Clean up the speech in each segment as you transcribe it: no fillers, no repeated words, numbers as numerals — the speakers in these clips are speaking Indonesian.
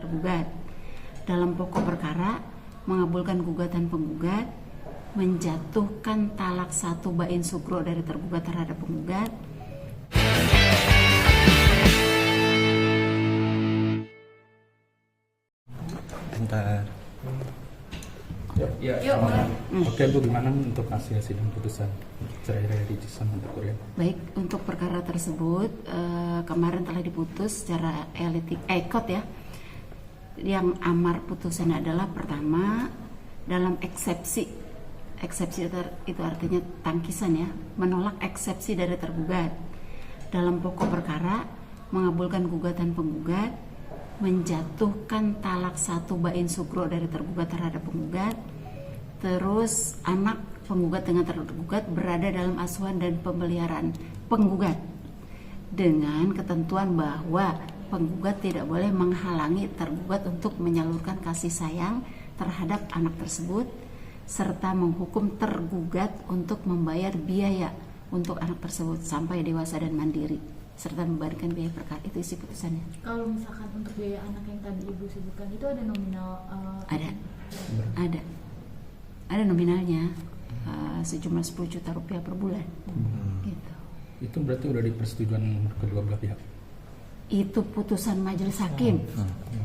tergugat. Dalam pokok perkara, mengabulkan gugatan penggugat, menjatuhkan talak 1 bain sukro dari tergugat terhadap penggugat. Bentar. Ya. Oke Bu, gimana untuk hasil sidang putusan cerai Redi sama Korea? Baik, untuk perkara tersebut kemarin telah diputus secara ekot ya. Yang amar putusan adalah pertama dalam eksepsi itu artinya tangkisan ya, menolak eksepsi dari tergugat. Dalam pokok perkara mengabulkan gugatan penggugat, menjatuhkan talak 1 bain sukro dari tergugat terhadap penggugat. Terus anak penggugat dengan tergugat berada dalam asuhan dan pemeliharaan penggugat dengan ketentuan bahwa penggugat tidak boleh menghalangi tergugat untuk menyalurkan kasih sayang terhadap anak tersebut, serta menghukum tergugat untuk membayar biaya untuk anak tersebut sampai dewasa dan mandiri, serta membayarkan biaya perkara. Itu isi putusannya. Kalau misalkan untuk biaya anak yang tadi Ibu sebutkan itu ada nominal? Ada nominalnya, sejumlah 10 juta rupiah per bulan. Gitu. Itu berarti udah dipersetujuan kedua belah pihak? Itu putusan majelis hakim.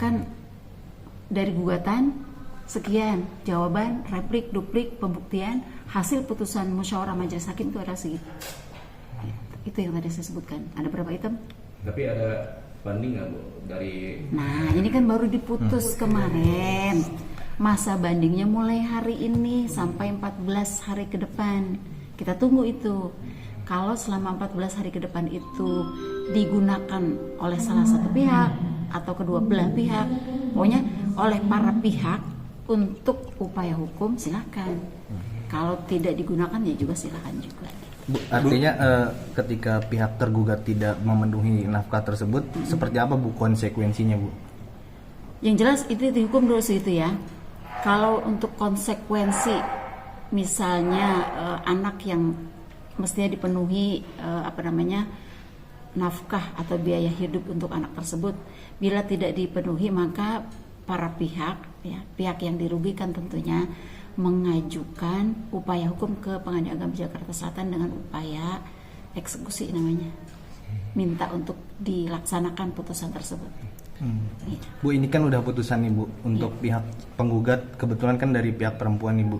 Kan dari gugatan sekian, jawaban, replik, duplik, pembuktian, hasil putusan musyawarah majelis hakim itu adalah segitu. Itu yang tadi saya sebutkan. Ada berapa item? Tapi ada banding nggak Bu dari? Nah, ini kan baru diputus kemarin. Masa bandingnya mulai hari ini sampai 14 hari ke depan. Kita tunggu itu. Kalau selama 14 hari ke depan itu digunakan oleh salah satu pihak atau kedua belah pihak, pokoknya oleh para pihak untuk upaya hukum, silakan. Kalau tidak digunakan ya juga silakan juga. Bu, artinya ketika pihak tergugat tidak memenuhi nafkah tersebut, seperti apa Bu konsekuensinya Bu? Yang jelas itu dihukum dulu segitu ya. Kalau untuk konsekuensi, misalnya anak yang mestinya dipenuhi nafkah atau biaya hidup untuk anak tersebut, bila tidak dipenuhi maka para pihak yang dirugikan tentunya mengajukan upaya hukum ke Pengadilan Agama Jakarta Selatan dengan upaya eksekusi namanya, minta untuk dilaksanakan putusan tersebut. Bu, ini kan udah putusan nih Bu untuk pihak penggugat, kebetulan kan dari pihak perempuan nih Bu.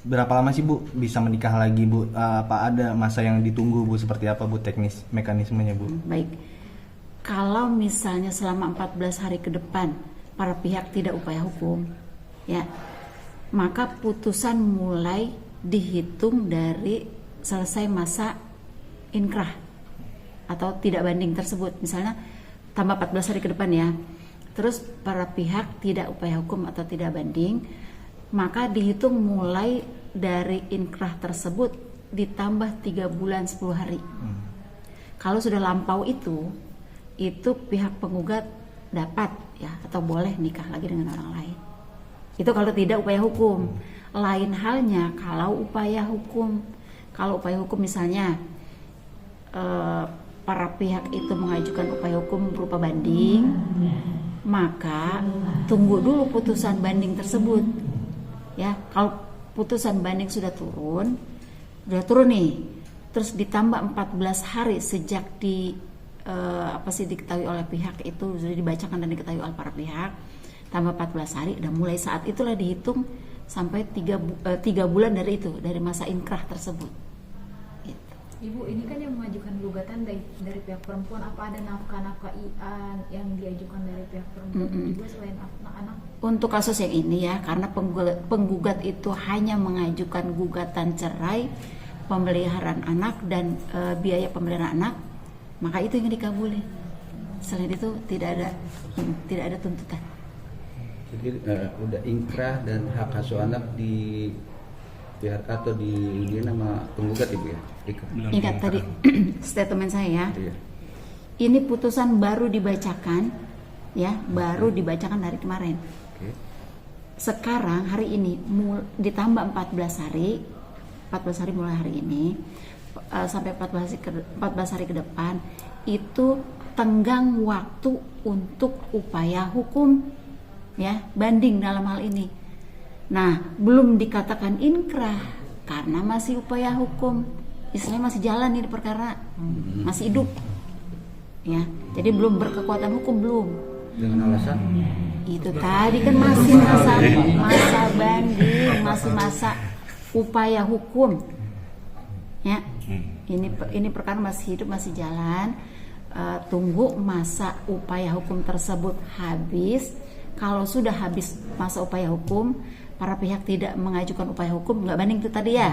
Berapa lama sih Bu bisa menikah lagi Bu? Apa ada masa yang ditunggu Bu? Seperti apa Bu teknis mekanismenya Bu? Baik, kalau misalnya selama 14 hari ke depan para pihak tidak upaya hukum, ya, maka putusan mulai dihitung dari selesai masa inkrah atau tidak banding tersebut. Misalnya tambah 14 hari ke depan ya, terus para pihak tidak upaya hukum atau tidak banding, maka dihitung mulai dari inkrah tersebut ditambah 3 bulan 10 hari. Kalau sudah lampau itu pihak penggugat dapat ya atau boleh nikah lagi dengan orang lain. Itu kalau tidak upaya hukum. Lain halnya kalau upaya hukum. Kalau upaya hukum misalnya para pihak itu mengajukan upaya hukum berupa banding, maka tunggu dulu putusan banding tersebut. Ya, kalau putusan banding sudah turun nih, terus ditambah 14 hari sejak diketahui oleh pihak itu, sudah dibacakan dan diketahui oleh para pihak, tambah 14 hari, dan mulai saat itulah dihitung sampai 3 bulan dari masa inkrah tersebut. Ibu, ini kan yang mengajukan gugatan dari pihak perempuan, apa ada nafkah ian yang diajukan dari pihak perempuan juga selain anak-anak? Untuk kasus yang ini ya, karena penggugat itu hanya mengajukan gugatan cerai, pemeliharaan anak dan biaya pemeliharaan anak, maka itu yang dikabuli. Selain itu tidak ada tuntutan. Jadi udah inkrah dan hak asuh anak di pihak atau di nama penggugat Ibu ya? Ingat tadi statement saya ya. Iya. Ini putusan baru dibacakan ya, baru dibacakan hari kemarin. Okay. Sekarang hari ini ditambah 14 hari mulai hari ini sampai 14 hari ke depan itu tenggang waktu untuk upaya hukum, ya, banding dalam hal ini. Nah, belum dikatakan inkrah karena masih upaya hukum, istilahnya masih jalan ini perkara, masih hidup, ya. Jadi belum berkekuatan hukum, belum. Dengan alasan Itu tadi kan masih masa banding, masih masa upaya hukum, ya. Ini perkara masih hidup, masih jalan. Tunggu masa upaya hukum tersebut habis. Kalau sudah habis masa upaya hukum, para pihak tidak mengajukan upaya hukum, nggak banding itu tadi ya,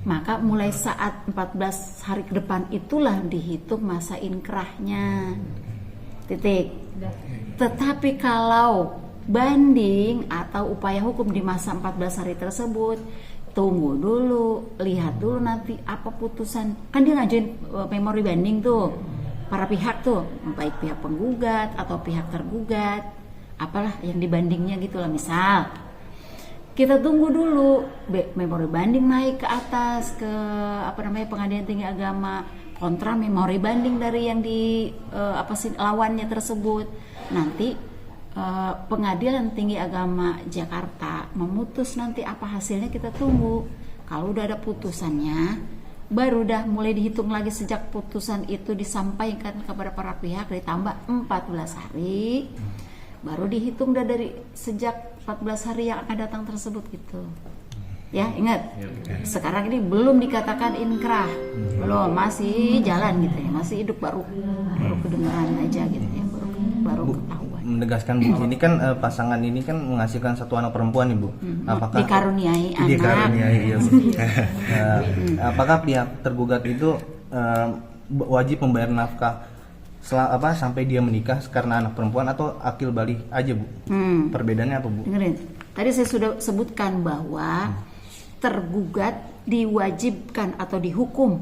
maka mulai saat 14 hari ke depan itulah dihitung masa inkrahnya. Titik. Tetapi kalau banding atau upaya hukum di masa 14 hari tersebut, tunggu dulu, lihat dulu nanti apa putusan. Kan dia ngajuin memori banding tuh, para pihak tuh, baik pihak penggugat atau pihak tergugat, apalah yang dibandingnya gitulah. Misal kita tunggu dulu memori banding naik ke atas ke Pengadilan Tinggi Agama, kontra memori banding dari yang di lawannya tersebut. Nanti Pengadilan Tinggi Agama Jakarta memutus, nanti apa hasilnya kita tunggu. Kalau udah ada putusannya, baru dah mulai dihitung lagi sejak putusan itu disampaikan kepada para pihak, ditambah 14 hari, baru dihitung dah dari sejak 14 hari yang akan datang tersebut gitu. Ya, ingat. Sekarang ini belum dikatakan inkrah. Belum, masih jalan gitu ya, masih hidup, baru kedengaran aja gitu ya, baru ketahuan. Menegaskan Bu, ini kan pasangan ini kan menghasilkan satu anak perempuan nih Bu. Apakah dikaruniai anak? Dikaruniai, iya Bu. Apakah pihak tergugat itu wajib membayar nafkah sampai dia menikah karena anak perempuan, atau akil balik aja Bu? Perbedaannya apa Bu? Dengerin. Tadi saya sudah sebutkan bahwa tergugat diwajibkan atau dihukum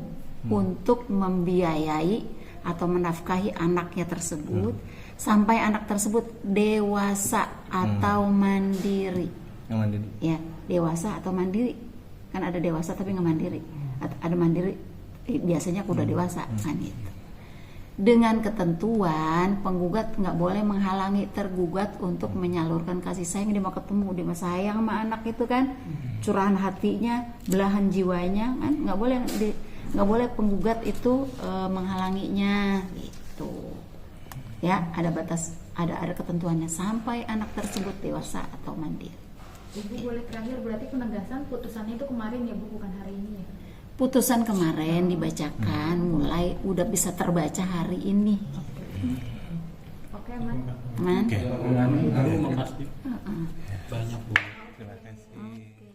untuk membiayai atau menafkahi anaknya tersebut sampai anak tersebut dewasa atau mandiri. Yang mandiri. Ya, dewasa atau mandiri. Kan ada dewasa tapi nggak mandiri. Ada mandiri, biasanya udah dewasa kan itu. Dengan ketentuan penggugat nggak boleh menghalangi tergugat untuk menyalurkan kasih sayang. Dia mau ketemu, dia mau sayang sama anak itu kan, curahan hatinya, belahan jiwanya kan, nggak boleh penggugat itu menghalanginya gitu. Ya, ada batas, ada ketentuannya sampai anak tersebut dewasa atau mandiri. Ibu boleh terakhir, berarti penegasan putusannya itu kemarin ya Bu, bukan hari ini ya? Putusan kemarin dibacakan, mulai udah bisa terbaca hari ini. Oke, Man. Man? Aku makasih. Banyak Bu. Terima kasih.